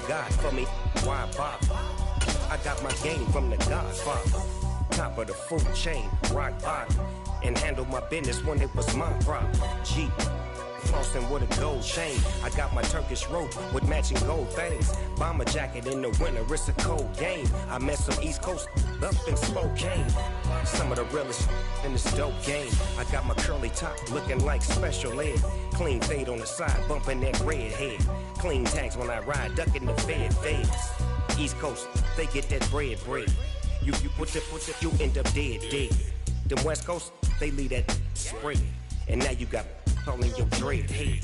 God for me, why bother? I got my game from the Godfather. Top of the food chain, rock bottom. And handle my business when it was my problem. G, flossing with a gold chain. I got my Turkish rope with matching gold things. Bomber jacket in the winter, it's a cold game. I met some East Coast up in Spokane. Some of the realest in this dope game. I got my curly top looking like special ed. Clean fade on the side, bumping that red head. Clean tags when I ride, ducking the feds. East Coast, they get that bread. You put you end up dead. Them West Coast, they leave that spray. And now you got all in your dread head.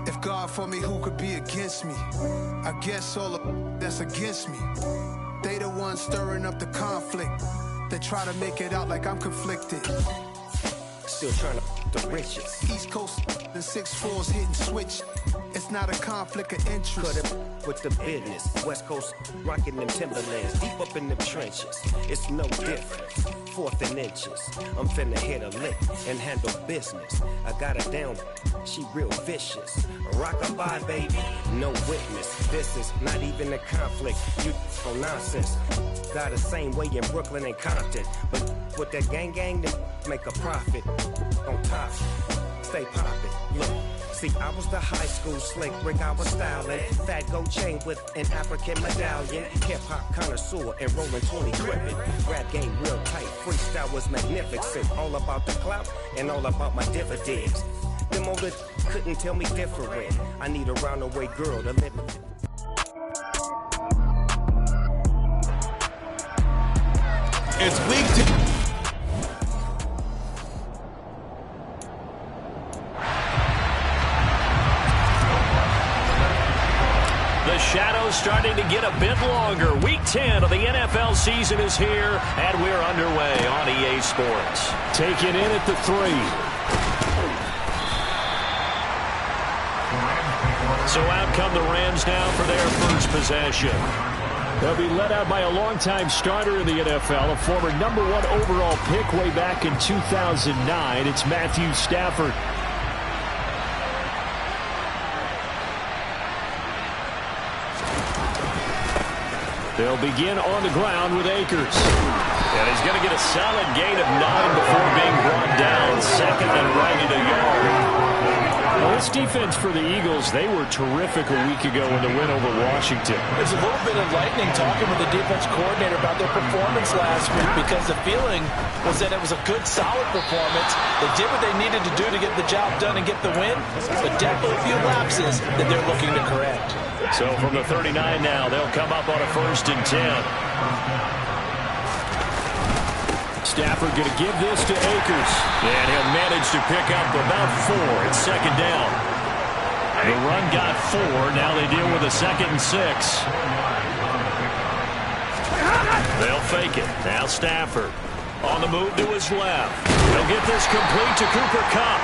If God for me, who could be against me? I guess all the that's against me. They the ones stirring up the conflict. They try to make it out like I'm conflicted. Still trying to the riches. East Coast, the 6'4's hitting switch. It's not a conflict of interest. Cut it with the business. West Coast rocking them Timberlands, deep up in them trenches. It's no difference. 4th and inches. I'm finna hit a lick and handle business. I got her down, she real vicious. Rock-a-bye, baby, no witness. This is not even a conflict. You on nonsense. Got the same way in Brooklyn and Compton, but with that gang, they make a profit. On top, stay poppin'. Look. See, I was the high school slick Rick, I was styling. Fat gold chain with an African medallion. Hip-hop connoisseur and rolling 20 gripping. Rap game real tight, freestyle was magnificent. All about the clout and all about my dividends. Them older couldn't tell me different. I need a round-away girl to live with. It's week 2. The shadow's starting to get a bit longer. Week 10 of the NFL season is here, and we're underway on EA Sports. Taken in at the 3. So out come the Rams now for their first possession. They'll be led out by a longtime starter in the NFL, a former #1 overall pick way back in 2009. It's Matthew Stafford. They'll begin on the ground with Akers. And he's going to get a solid gain of 9 before being brought down. Second and right at a yard. Well, this defense for the Eagles, they were terrific a week ago in the win over Washington. There's a little bit of lightning talking with the defense coordinator about their performance last week because the feeling was that it was a good, solid performance. They did what they needed to do to get the job done and get the win, but definitely a few lapses that they're looking to correct. So from the 39 now, they'll come up on a 1st and 10. Stafford going to give this to Akers. And he'll manage to pick up about 4. It's 2nd down. The run got 4. Now they deal with a 2nd and 6. They'll fake it. Now Stafford on the move to his left. He'll get this complete to Cooper Kupp.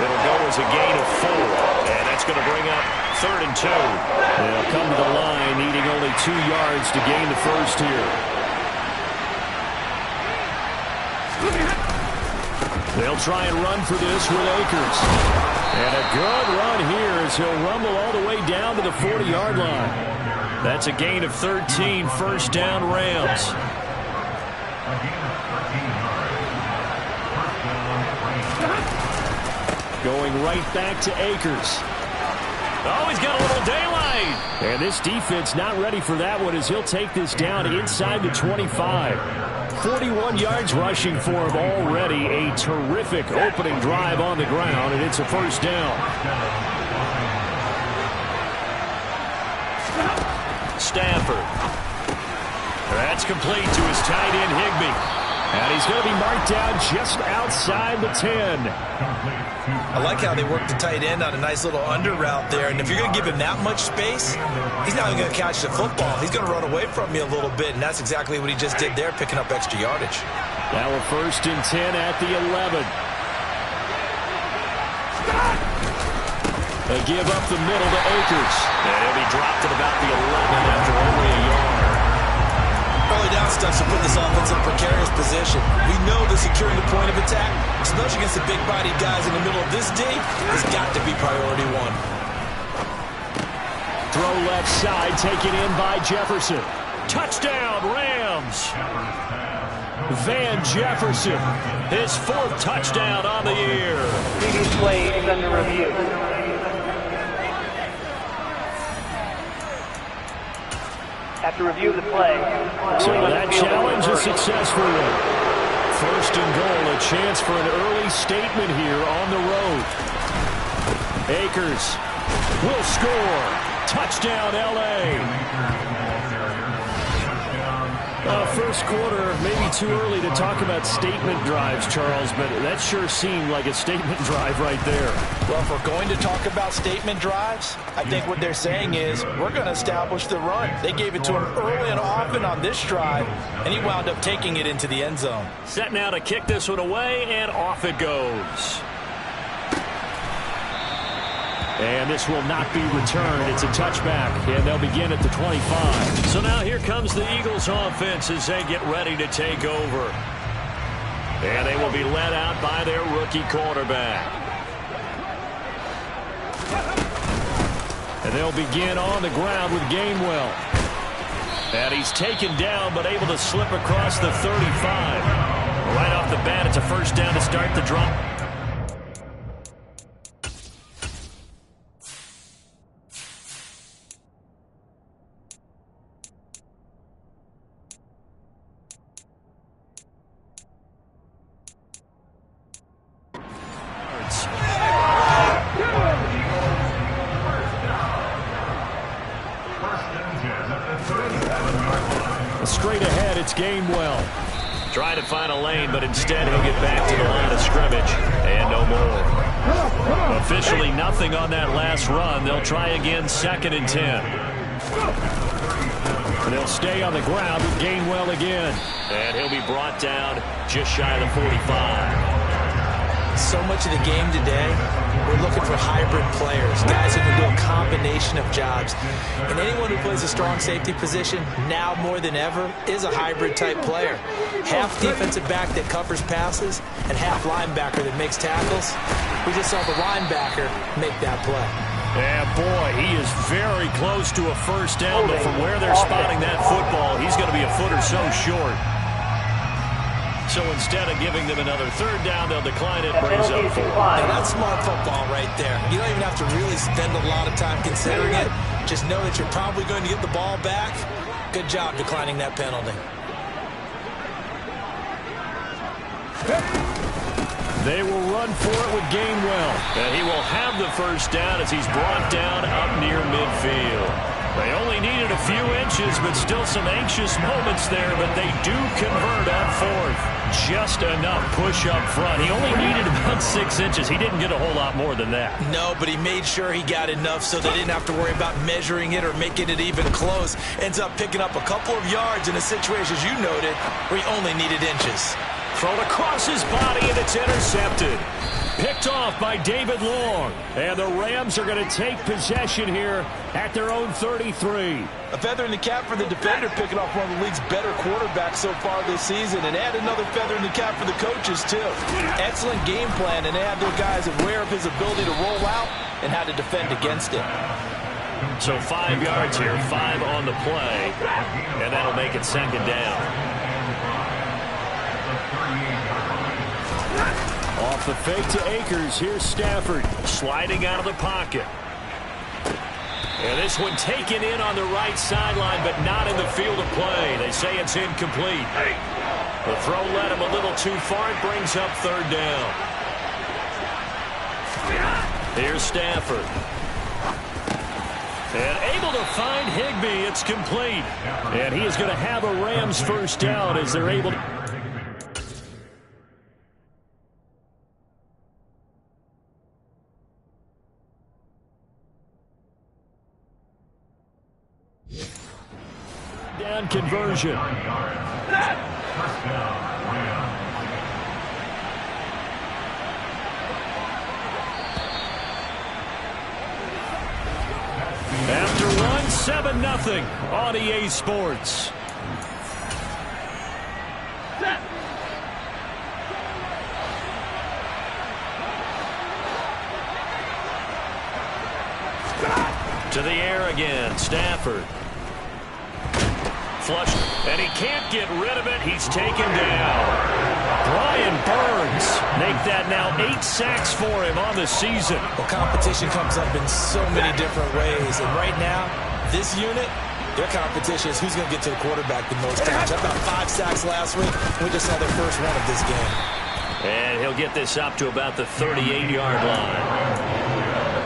It'll go as a gain of 4. And that's going to bring up 3rd and 2. They'll come to the line, needing only 2 yards to gain the first here. They'll try and run for this with Akers. And a good run here as he'll rumble all the way down to the 40-yard line. That's a gain of 13, 1st down Rams. Going right back to Akers. Oh, he's got a little daylight. And this defense not ready for that one as he'll take this down inside the 25. 41 yards rushing for him already. A terrific opening drive on the ground, and it's a 1st down. Stafford. That's complete to his tight end, Higbee. And he's going to be marked down just outside the 10. I like how they work the tight end on a nice little under route there. And if you're going to give him that much space, he's not even going to catch the football. He's going to run away from you a little bit, and that's exactly what he just did there, picking up extra yardage. Now a 1st and 10 at the 11. They give up the middle to Akers. And he'll be dropped at about the 11 after only a yard. Early down stuff to put this offense in a precarious position. We know that securing the point of attack, especially against the big-bodied guys in the middle of this D, has got to be priority 1. throw left side, taken in by Jefferson. Touchdown, Rams. Van Jefferson, his 4th touchdown on the year. Previous play is under review. After review of the play. So that challenge is successful. 1st and goal, a chance for an early statement here on the road. Akers will score. Touchdown, L.A. First quarter, maybe too early to talk about statement drives, Charles, but that sure seemed like a statement drive right there. Well, if we're going to talk about statement drives, I think what they're saying is we're going to establish the run. They gave it to him early and often on this drive, and he wound up taking it into the end zone. Set now to kick this one away, and off it goes. And this will not be returned. It's a touchback, and they'll begin at the 25. So now here comes the Eagles offense as they get ready to take over. And they will be led out by their rookie quarterback. And they'll begin on the ground with Gainwell. And he's taken down but able to slip across the 35. Right off the bat, it's a first down to start the drive. Straight ahead, it's Gainwell. Trying to find a lane, but instead he'll get back to the line of scrimmage. And no more. Officially nothing on that last run. They'll try again, 2nd and 10. And they'll stay on the ground with Gainwell again. And he'll be brought down just shy of the 45. So much of the game today, we're looking for hybrid players, guys who can do a combination of jobs. And anyone who plays a strong safety position, now more than ever, is a hybrid type player. Half defensive back that covers passes and half linebacker that makes tackles. We just saw the linebacker make that play. Yeah, boy, he is very close to a first down, but from where they're spotting that football, he's going to be a foot or so short. So instead of giving them another 3rd down, they'll decline it, brings up 4. Now that's smart football right there. You don't even have to really spend a lot of time considering it. Just know that you're probably going to get the ball back. Good job declining that penalty. They will run for it with Gainwell. And he will have the first down as he's brought down up near midfield. They only needed a few inches, but still some anxious moments there, but they do convert on 4th. Just enough push up front. He only needed about 6 inches. He didn't get a whole lot more than that. No, but he made sure he got enough so they didn't have to worry about measuring it or making it even close. Ends up picking up a couple of yards in a situation, as you noted, where he only needed inches. Thrown across his body, and it's intercepted. Picked off by David Long. And the Rams are going to take possession here at their own 33. A feather in the cap for the defender, picking off one of the league's better quarterbacks so far this season. And add another feather in the cap for the coaches, too. Excellent game plan, and they have their guys aware of his ability to roll out and how to defend against it. So 5 yards here, 5 on the play. And that'll make it 2nd down. Off the fake to Akers. Here's Stafford sliding out of the pocket. And this one taken in on the right sideline, but not in the field of play. They say it's incomplete. The throw led him a little too far. It brings up 3rd down. Here's Stafford. And able to find Higbee. It's complete. And he is going to have a Rams first down as they're able to... down conversion. After one, 7-0 on EA Sports. To the air again, Stafford. Flush, and he can't get rid of it. He's taken down. Brian Burns make that now 8 sacks for him on the season. Well, competition comes up in so many different ways. And right now, this unit, their competition is who's going to get to the quarterback the most times. About 5 sacks last week. We just saw their first one of this game. And he'll get this up to about the 38-yard line.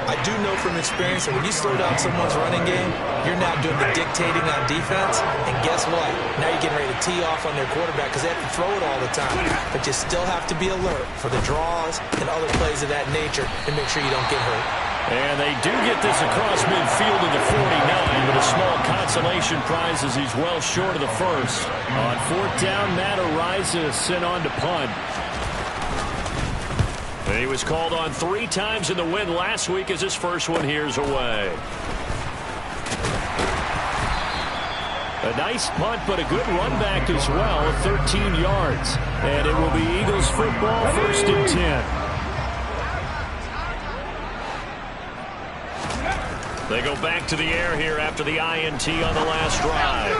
I do know from experience that when you slow down someone's running game, you're now doing the dictating on defense. And guess what? Now you're getting ready to tee off on their quarterback because they have to throw it all the time. But you still have to be alert for the draws and other plays of that nature to make sure you don't get hurt. And they do get this across midfield to the 49, but a small consolation prize as he's well short of the first. On 4th down, Matt Araiza sent on to punt. And he was called on 3 times in the win last week as his first one here's away. A nice punt, but a good run back as well, 13 yards. And it will be Eagles football, 1st and 10. They go back to the air here after the INT on the last drive.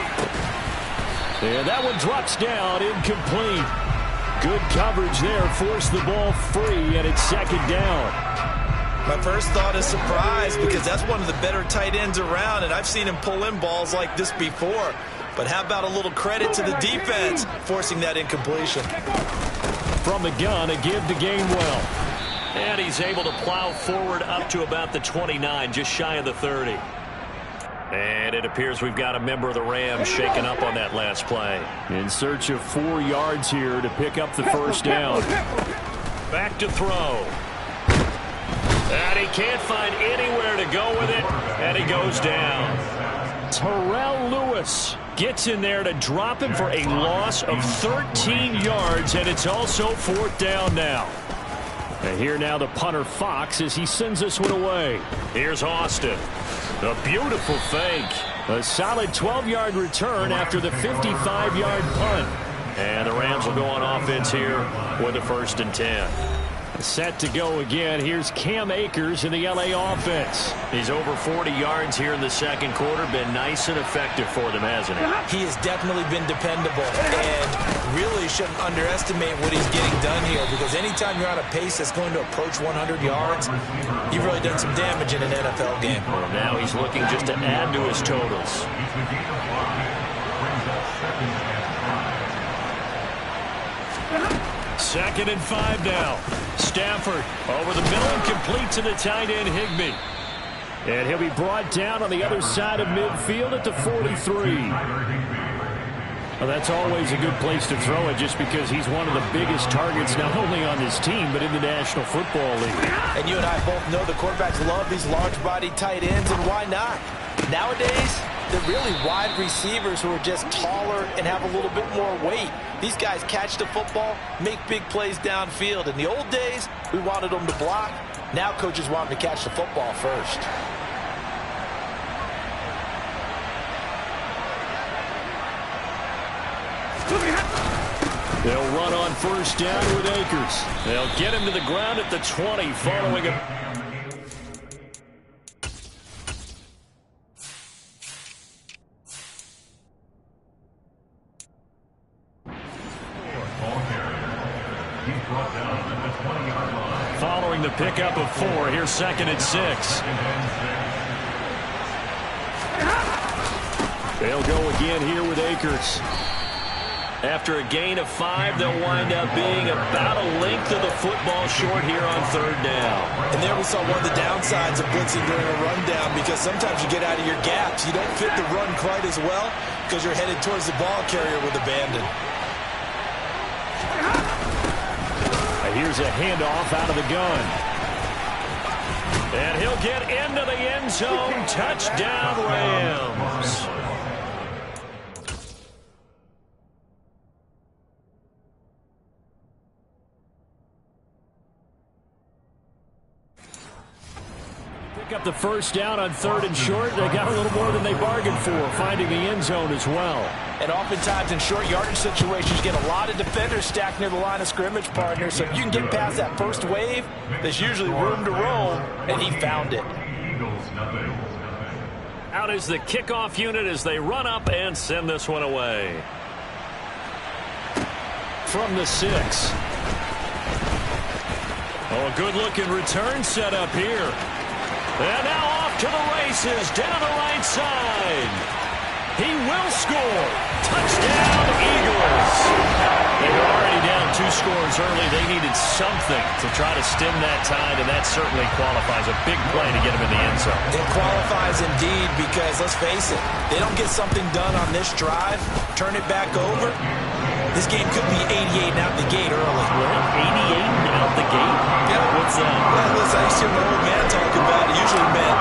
And that one drops down, incomplete. Good coverage there, forced the ball free, and it's 2nd down. My first thought is surprise because that's one of the better tight ends around, and I've seen him pull in balls like this before. But how about a little credit to the defense forcing that incompletion? From the gun, a give to Gainwell. And he's able to plow forward up to about the 29, just shy of the 30. And it appears we've got a member of the Rams shaken up on that last play. In search of 4 yards here to pick up the first down. Back to throw. And he can't find anywhere to go with it, and he goes down. Terrell Lewis gets in there to drop him for a loss of 13 yards, and it's also 4th down now. And here now the punter Fox as he sends this one away. Here's Austin. A beautiful fake. A solid 12-yard return after the 55-yard punt. And the Rams will go on offense here with a 1st and 10. Set to go again. Here's Cam Akers in the LA offense. He's over 40 yards here in the 2nd quarter. Been nice and effective for them, hasn't he? He has definitely been dependable and really shouldn't underestimate what he's getting done here because anytime you're on a pace that's going to approach 100 yards, you've really done some damage in an NFL game. Well, now he's looking just to add to his totals. Second and 5 now. Stafford over the middle and complete to the tight end Higbee. And he'll be brought down on the other side of midfield at the 43. Well, that's always a good place to throw it just because he's one of the biggest targets not only on this team but in the National Football League. And you and I both know the quarterbacks love these large-bodied tight ends, and why not? Nowadays, they're really wide receivers who are just taller and have a little bit more weight. These guys catch the football, make big plays downfield. In the old days, we wanted them to block. Now coaches want them to catch the football first. They'll run on 1st down with Akers. They'll get him to the ground at the 20 following a... Following the pickup of 4, here's 2nd and 6. They'll go again here with Akers. After a gain of 5, they'll wind up being about a length of the football short here on 3rd down. And there we saw one of the downsides of blitzing during a rundown because sometimes you get out of your gaps. You don't fit the run quite as well because you're headed towards the ball carrier with abandon. Here's a handoff out of the gun. And he'll get into the end zone. Touchdown, Rams. Pick up the first down on 3rd and short. They got a little more than they bargained for, finding the end zone as well. And oftentimes in short yardage situations, you get a lot of defenders stacked near the line of scrimmage, partner. So if you can get past that first wave, there's usually room to roam, and he found it. Out is the kickoff unit as they run up and send this one away. From the 6. Oh, a good-looking return set up here. And now off to the races, down the right side. He will score. Touchdown, Eagles. They were already down 2 scores early. They needed something to try to stem that tide, and that certainly qualifies. A big play to get them in the end zone. It qualifies indeed because, let's face it, they don't get something done on this drive, turn it back over, this game could be 88 and out the gate early. What? 88 and out the gate? Yeah. What's that? Well, listen, I used to hear my old man talk about it. Usually meant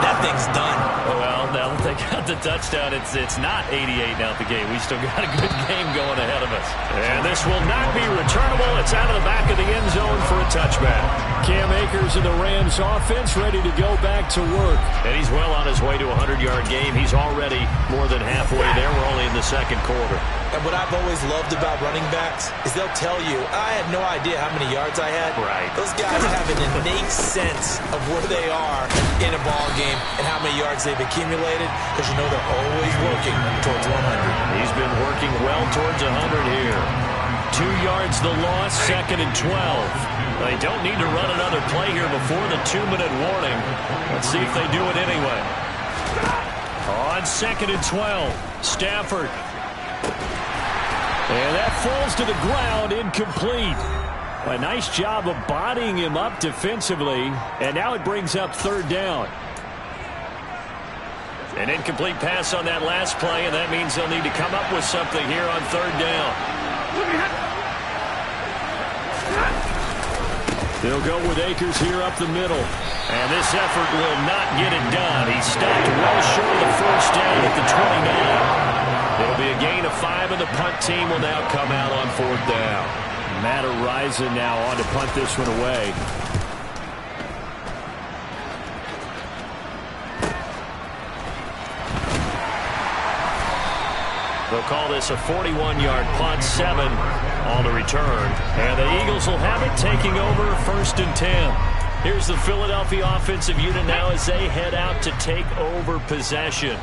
that thing's done. Well, now that they got the touchdown, it's not 88 and out the gate. We still got a good game going ahead of us. And this will not be returnable. It's out of the back of the end zone for a touchback. Cam Akers and the Rams offense ready to go back to work. And he's well on his way to a 100-yard game. He's already more than halfway there. We're only in the second quarter. And what I've always loved about running backs is they'll tell you, I had no idea how many yards I had. Right. Those guys have an innate sense of where they are in a ball game and how many yards they've accumulated because you know they're always working towards 100. He's been working well towards 100 here. 2 yards the loss, 2nd and 12. They don't need to run another play here before the 2-minute warning. Let's see if they do it anyway. On 2nd and 12, Stafford. And that falls to the ground, incomplete. A nice job of bodying him up defensively, and now it brings up 3rd down. An incomplete pass on that last play, and that means they'll need to come up with something here on 3rd down. They'll go with Akers here up the middle. And this effort will not get it done. He stopped well short of the 1st down at the 29. It'll be a gain of 5, and the punt team will now come out on 4th down. Matt Araiza now on to punt this one away. They'll call this a 41-yard punt, 7 on the return. And the Eagles will have it, taking over 1st and 10. Here's the Philadelphia offensive unit now as they head out to take over possession.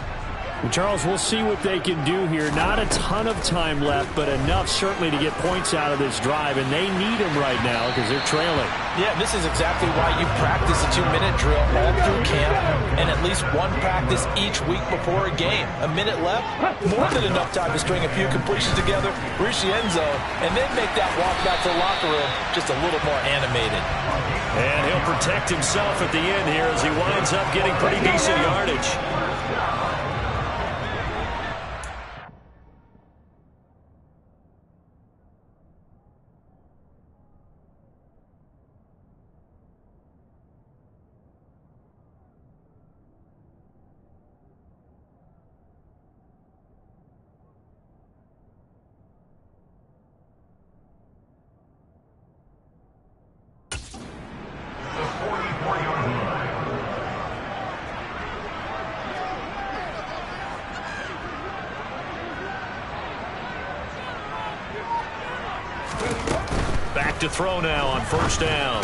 Charles, we'll see what they can do here. Not a ton of time left, but enough certainly to get points out of this drive, and they need them right now because they're trailing. Yeah, this is exactly why you practice a 2-minute drill all through camp and at least one practice each week before a game. A minute left, more than enough time to string a few completions together, reach the end zone, and then make that walk back to the locker room just a little more animated. And he'll protect himself at the end here as he winds up getting pretty decent yardage. To throw now on 1st down.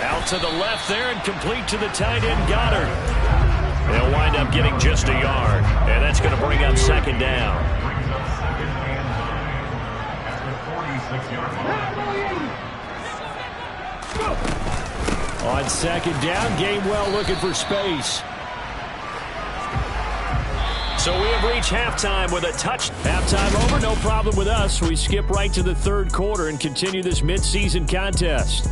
Out to the left there and complete to the tight end Goddard. They'll wind up getting just a yard, and that's going to bring up 2nd down. On 2nd down, Gainwell looking for space. So we have reached halftime with a touch. Halftime over, no problem with us. We skip right to the 3rd quarter and continue this midseason contest.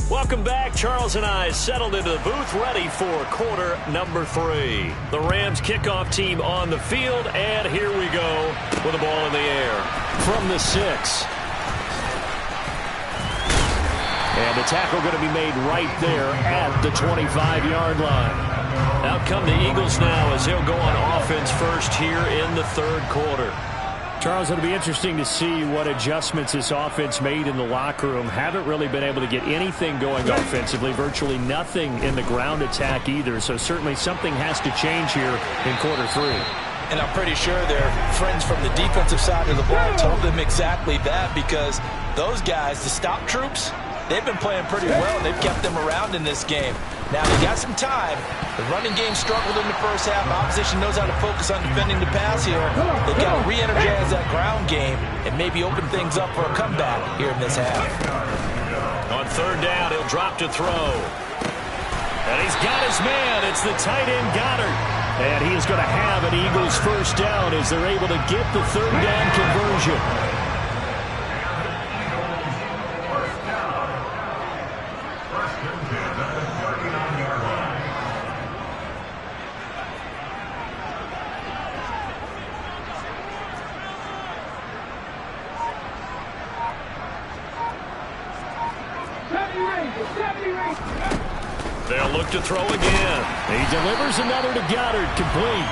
Welcome back. Charles and I settled into the booth ready for quarter number 3. The Rams kickoff team on the field, and here we go with the ball in the air. From the 6. And the tackle going to be made right there at the 25-yard line. Out come the Eagles now as they'll go on offense first here in the 3rd quarter. Charles, it'll be interesting to see what adjustments this offense made in the locker room. Haven't really been able to get anything going offensively, virtually nothing in the ground attack either. So certainly something has to change here in quarter 3. And I'm pretty sure their friends from the defensive side of the ball told them exactly that because those guys, the stop troops, they've been playing pretty well. They've kept them around in this game. Now, they got some time. The running game struggled in the first half. Opposition knows how to focus on defending the pass here. They've got to re-energize that ground game and maybe open things up for a comeback here in this half. On third down, he'll drop to throw. And he's got his man. It's the tight end, Goddard. And he is going to have an Eagles first down as they're able to get the third down conversion. They'll look to throw again. He delivers another to Goddard, complete.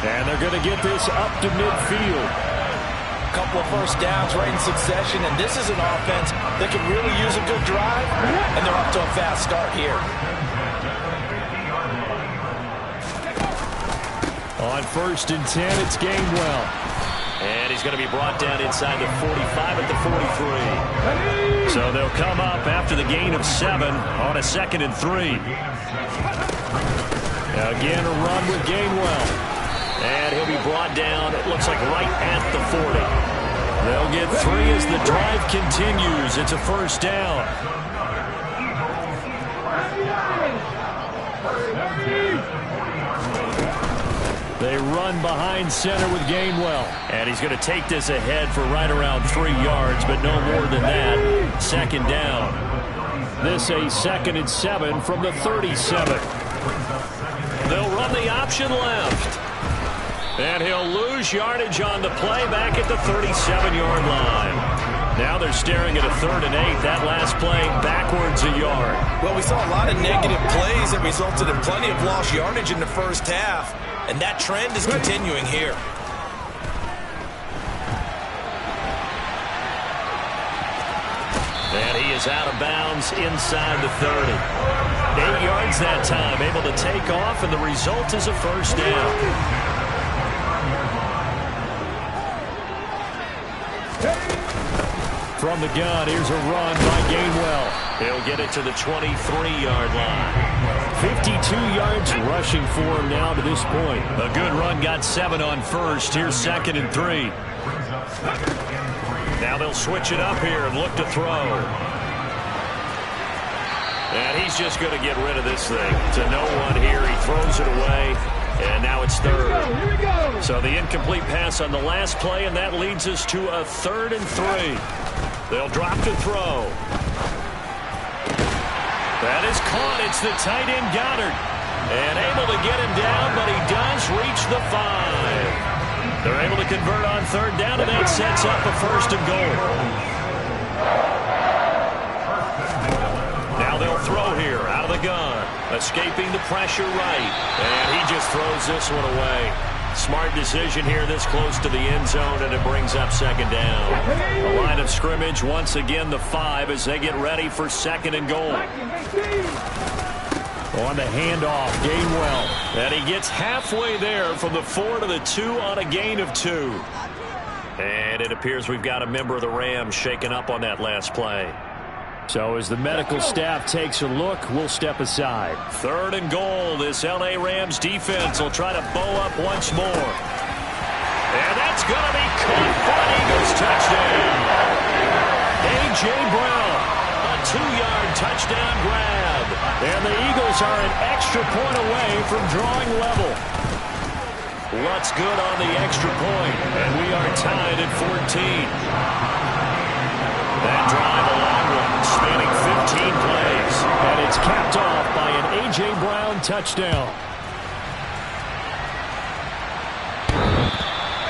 And they're going to get this up to midfield. A couple of first downs right in succession, and this is an offense that can really use a good drive, and they're off to a fast start here. On 1st and 10, it's Gainwell. And he's going to be brought down inside the 45 at the 43. So they'll come up after the gain of 7 on a 2nd and 3. Again, a run with Gainwell. And he'll be brought down, it looks like right at the 40. They'll get 3 as the drive continues. It's a first down. They run behind center with Gainwell. And he's going to take this ahead for right around 3 yards, but no more than that. 2nd down. This a 2nd and 7 from the 37. They'll run the option left. And he'll lose yardage on the play back at the 37-yard line. Now they're staring at a 3rd and 8. That last play backwards a yard. Well, we saw a lot of negative plays that resulted in plenty of lost yardage in the first half. And that trend is continuing here. And he is out of bounds inside the 30. 8 yards that time, able to take off, and the result is a first down. From the gun, here's a run by Gainwell. He'll get it to the 23-yard line. 52 yards rushing for him now to this point. A good run, got 7 on first. Here's 2nd and 3. Now they'll switch it up here and look to throw. And he's just going to get rid of this thing. To no one here. He throws it away. And now it's 3rd. So the incomplete pass on the last play, and that leads us to a 3rd and 3. They'll drop to throw. That is caught. It's the tight end, Goddard. And able to get him down, but he does reach the 5. They're able to convert on 3rd down, and that sets up a 1st and goal. Now they'll throw here out of the gun. Escaping the pressure right. And he just throws this one away. Smart decision here this close to the end zone, and it brings up 2nd down. The line of scrimmage, once again, the 5 as they get ready for 2nd and goal. On the handoff, Gainwell. And he gets halfway there from the 4 to the 2 on a gain of 2. And it appears we've got a member of the Rams shaken up on that last play. So as the medical staff takes a look, we'll step aside. 3rd and goal. This L.A. Rams defense will try to bow up once more. And that's going to be caught for an Eagles touchdown. A.J. Brown, a 2-yard touchdown grab. And the Eagles are an extra point away from drawing level. What's good on the extra point? And we are tied at 14. That drive, a long one, spanning 15 plays. And it's capped off by an A.J. Brown touchdown.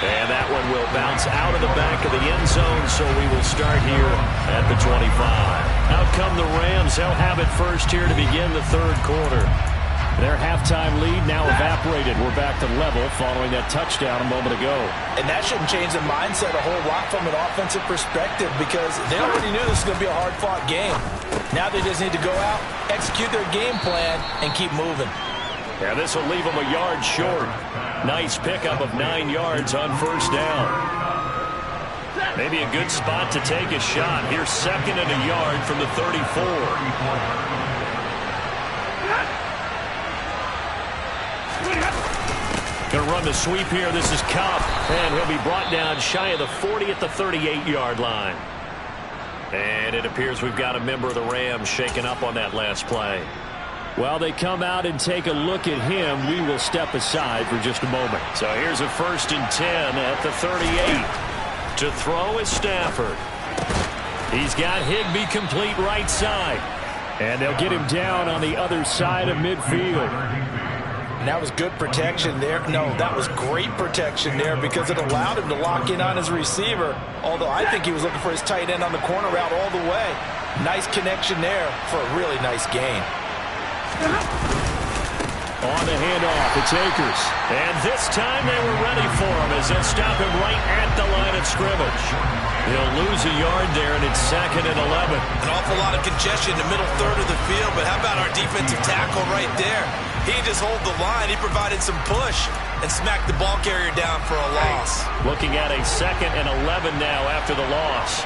And that one will bounce out of the back of the end zone, so we will start here at the 25. Out come the Rams. They'll have it first here to begin the 3rd quarter. Their halftime lead now evaporated. We're back to level following that touchdown a moment ago. And that shouldn't change the mindset a whole lot from an offensive perspective, because they already knew this was going to be a hard-fought game. Now they just need to go out, execute their game plan, and keep moving. Yeah, this will leave them a yard short. Nice pickup of 9 yards on 1st down. Maybe a good spot to take a shot. Here's 2nd and a yard from the 34. Going to run the sweep here. This is Cup, and he'll be brought down shy of the 40 at the 38-yard line. And it appears we've got a member of the Rams shaken up on that last play. While they come out and take a look at him, we will step aside for just a moment. So here's a 1st and 10 at the 38. To throw is Stafford. He's got Higbee complete right side. And they'll get him down on the other side of midfield. And that was good protection there. No, that was great protection there because it allowed him to lock in on his receiver. Although I think he was looking for his tight end on the corner route all the way. Nice connection there for a really nice gain. On the handoff, it's Akers. And this time they were ready for him as they'll stop him right at the line of scrimmage. He'll lose a yard there, and it's 2nd and 11. An awful lot of congestion in the middle third of the field, but how about our defensive tackle right there? He just hold the line. He provided some push and smacked the ball carrier down for a loss. Looking at a 2nd and 11 now after the loss.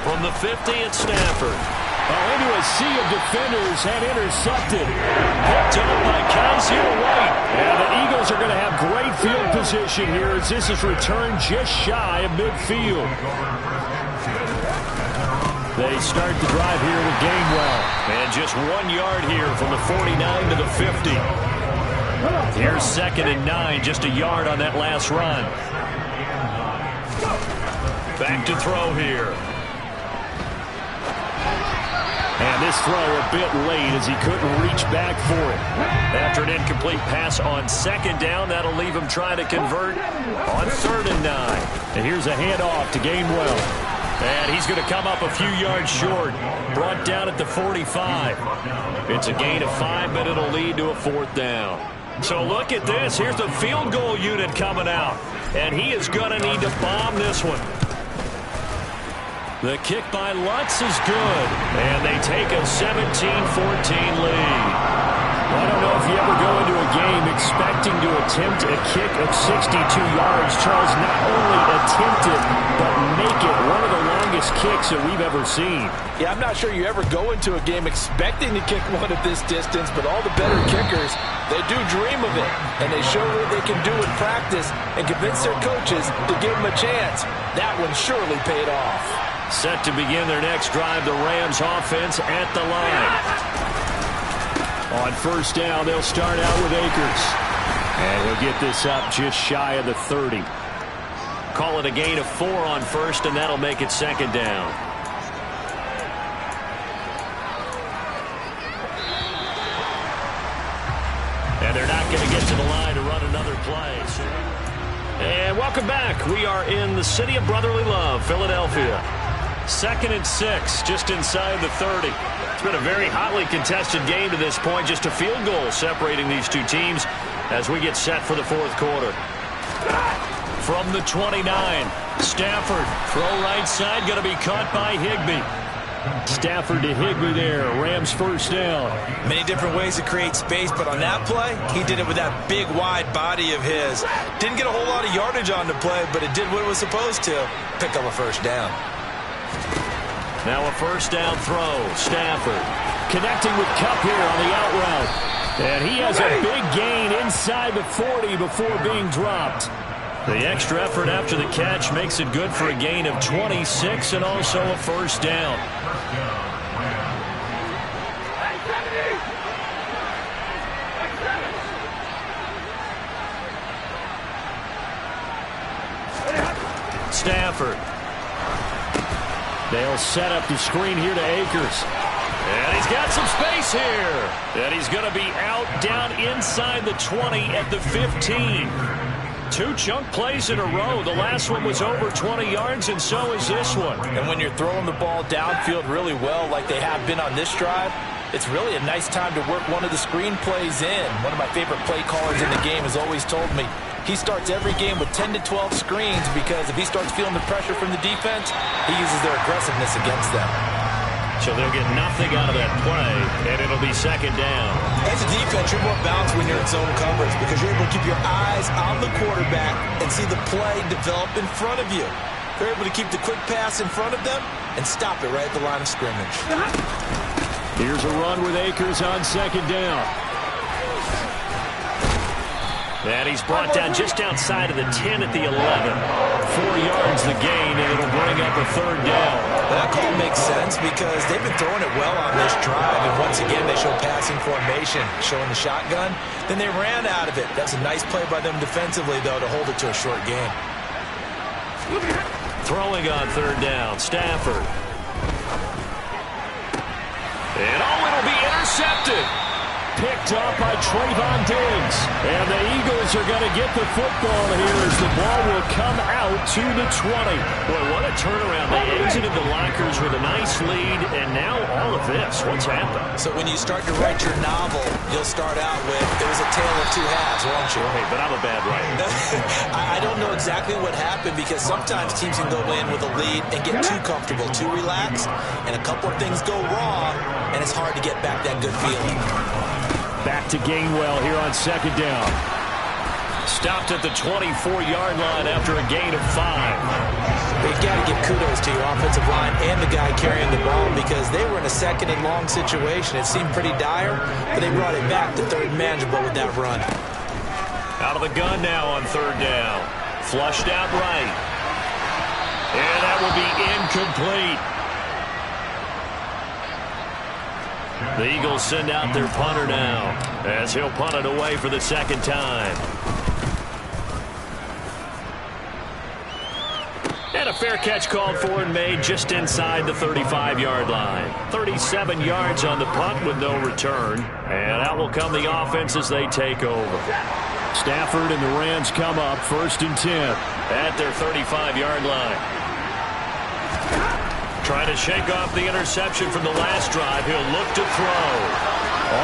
From the 50, it's Stafford. Into a sea of defenders and intercepted. Picked up by Kaiser White. And the Eagles are going to have great field position here as this is returned just shy of midfield. They start the drive here with Gainwell. And just 1 yard here from the 49 to the 50. Here's 2nd and 9, just a yard on that last run. Back to throw here. And this throw a bit late as he couldn't reach back for it. After an incomplete pass on 2nd down, that'll leave him trying to convert on 3rd and 9. And here's a handoff to Gainwell. And he's going to come up a few yards short. Brought down at the 45. It's a gain of 5, but it'll lead to a 4th down. So look at this. Here's the field goal unit coming out. And he is going to need to bomb this one. The kick by Lutz is good. And they take a 17-14 lead. I don't know if you ever go into a game expecting to attempt a kick of 62 yards. Charles, not only attempt it, but make it one of the longest kicks that we've ever seen. Yeah, I'm not sure you ever go into a game expecting to kick one at this distance, but all the better kickers, they do dream of it. And they show what they can do in practice and convince their coaches to give them a chance. That one surely paid off. Set to begin their next drive, the Rams offense at the line. On 1st down, they'll start out with Akers. And he'll get this up just shy of the 30. Call it a gain of 4 on 1st, and that'll make it 2nd down. And they're not going to get to the line to run another play. And welcome back. We are in the city of brotherly love, Philadelphia. 2nd and 6, just inside the 30. It's been a very hotly contested game to this point. Just a field goal separating these two teams as we get set for the 4th quarter. From the 29, Stafford, throw right side, going to be caught by Higbee. Stafford to Higbee there, Rams 1st down. Many different ways to create space, but on that play, he did it with that big, wide body of his. Didn't get a whole lot of yardage on the play, but it did what it was supposed to. Pick up a 1st down. Now a 1st down throw. Stafford connecting with Kupp here on the out route. And he has a big gain inside the 40 before being dropped. The extra effort after the catch makes it good for a gain of 26 and also a 1st down. Stafford. They'll set up the screen here to Akers. And he's got some space here. And he's going to be out down inside the 20 at the 15. 2 chunk plays in a row. The last one was over 20 yards, and so is this one. And when you're throwing the ball downfield really well like they have been on this drive, it's really a nice time to work one of the screen plays in. One of my favorite play callers in the game has always told me he starts every game with 10 to 12 screens because if he starts feeling the pressure from the defense, he uses their aggressiveness against them. So they'll get nothing out of that play, and it'll be second down. As a defense, you're more balanced when you're in zone coverage because you're able to keep your eyes on the quarterback and see the play develop in front of you. You're able to keep the quick pass in front of them and stop it right at the line of scrimmage. Here's a run with Akers on second down. And he's brought down just outside of the 10 at the 11. 4 yards the gain, and it'll bring up a third down. That call makes sense because they've been throwing it well on this drive, and once again they show passing formation, showing the shotgun. Then they ran out of it. That's a nice play by them defensively, though, to hold it to a short gain. Throwing on third down, Stafford. And it'll be intercepted. Picked up by Trayvon Diggs. And the Eagles are going to get the football here as the ball will come out to the 20. Boy, what a turnaround. They exited the lockers with a nice lead, and now all of this. What's happened? So when you start to write your novel, you'll start out with, it was a tale of two halves, won't you? Hey, but I'm a bad writer. I don't know exactly what happened because sometimes teams can go in with a lead and get too comfortable, too relaxed, and a couple of things go wrong, and it's hard to get back that good feeling. Back to Gainwell here on second down. Stopped at the 24-yard line after a gain of 5. You've got to give kudos to your offensive line and the guy carrying the ball because they were in a second and long situation. It seemed pretty dire, but they brought it back to third and manageable with that run. Out of the gun now on third down. Flushed out right. And that will be incomplete. The Eagles send out their punter now as he'll punt it away for the second time. And a fair catch called for and made just inside the 35-yard line. 37 yards on the punt with no return. And out will come the offense as they take over. Stafford and the Rams come up 1st and 10 at their 35-yard line. Trying to shake off the interception from the last drive. He'll look to throw.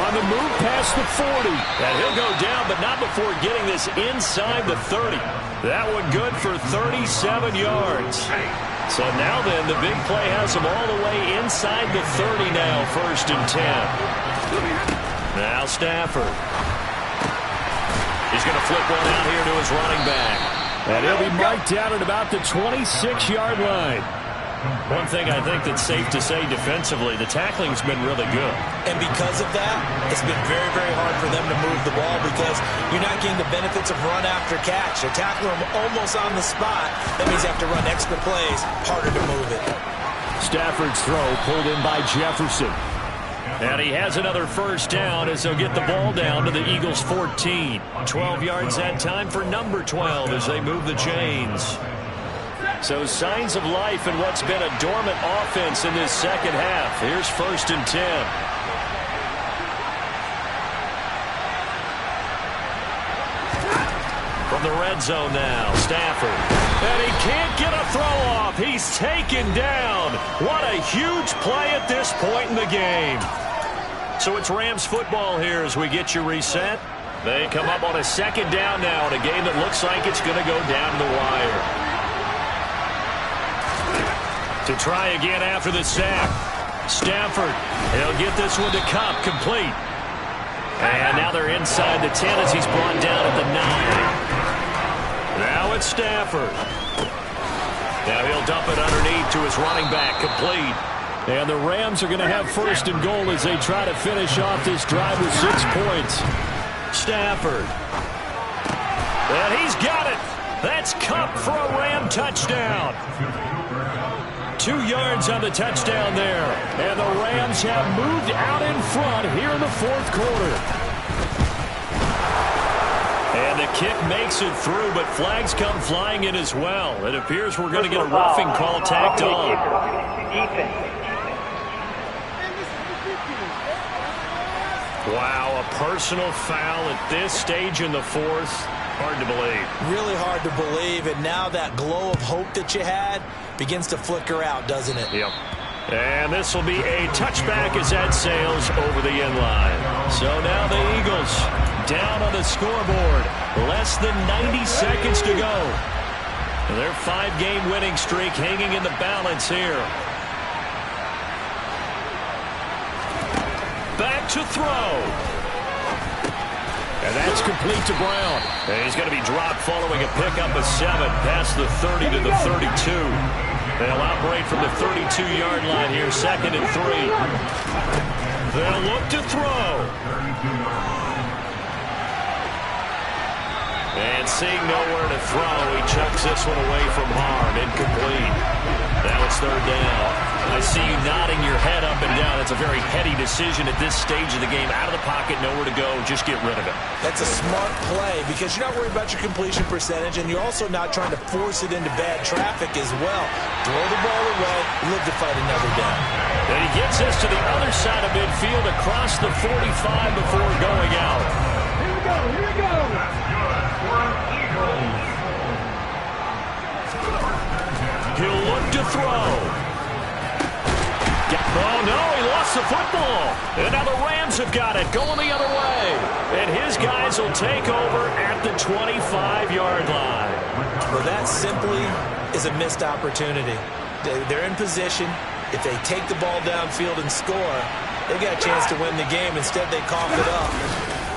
On the move past the 40. And he'll go down, but not before getting this inside the 30. That one good for 37 yards. So now then, the big play has him all the way inside the 30 now, 1st and 10. Now Stafford. He's going to flip one out here to his running back. And he'll be marked down at about the 26-yard line. One thing I think that's safe to say defensively, the tackling's been really good. And because of that, it's been very, very hard for them to move the ball because you're not getting the benefits of run after catch. They're tackling them almost on the spot. That means they have to run extra plays, harder to move it. Stafford's throw pulled in by Jefferson. And he has another first down as they'll get the ball down to the Eagles' 14. 12 yards that time for number 12 as they move the chains. So signs of life in what's been a dormant offense in this second half. Here's 1st and 10. From the red zone now, Stafford. And he can't get a throw off. He's taken down. What a huge play at this point in the game. So it's Rams football here as we get you reset. They come up on a second down now in a game that looks like it's going to go down the wire. To try again after the sack. Stafford, he'll get this one to Cup, complete. And now they're inside the 10 as he's brought down at the 9. Now it's Stafford. Now he'll dump it underneath to his running back, complete. And the Rams are going to have 1st and goal as they try to finish off this drive with 6 points. Stafford. And he's got it. That's Cup for a Ram touchdown. 2 yards on the touchdown there. And the Rams have moved out in front here in the 4th quarter. And the kick makes it through, but flags come flying in as well. It appears we're going to get a roughing call tacked on. Wow, a personal foul at this stage in the 4th. Hard to believe. Really hard to believe, and now that glow of hope that you had begins to flicker out, doesn't it? Yep. And this will be a touchback as that sails over the end line. So now the Eagles down on the scoreboard. Less than 90 seconds to go. Their 5-game winning streak hanging in the balance here. Back to throw. And that's complete to Brown. And he's going to be dropped following a pickup of 7 past the 30 to the 32. They'll operate from the 32-yard line here, 2nd and 3. They'll look to throw. And seeing nowhere to throw, he chucks this one away from harm. Incomplete. Now it's 3rd down. I see you nodding your head up and down. It's a very heady decision at this stage of the game. Out of the pocket, nowhere to go. Just get rid of it. That's a smart play because you're not worried about your completion percentage, and you're also not trying to force it into bad traffic as well. Throw the ball away, live to fight another down. And he gets this to the other side of midfield across the 45 before going out. Here we go, here we go. He'll look to throw. Oh, no, he lost the football. And now the Rams have got it, going the other way. And his guys will take over at the 25-yard line. Well, that simply is a missed opportunity. They're in position. If they take the ball downfield and score, they got a chance to win the game. Instead, they cough it up.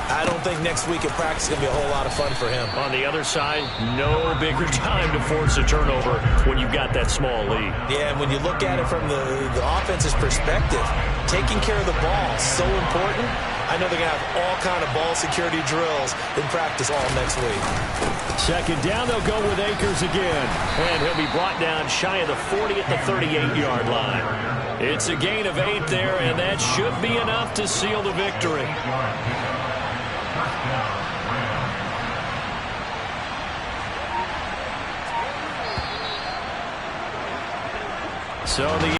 I don't think next week at practice is going to be a whole lot of fun for him. On the other side, no bigger time to force a turnover when you've got that small lead. Yeah, and when you look at it from the offense's perspective, taking care of the ball is so important. I know they're going to have all kind of ball security drills in practice all next week. 2nd down, they'll go with Akers again. And he'll be brought down shy of the 40 at the 38-yard line. It's a gain of 8 there, and that should be enough to seal the victory. So the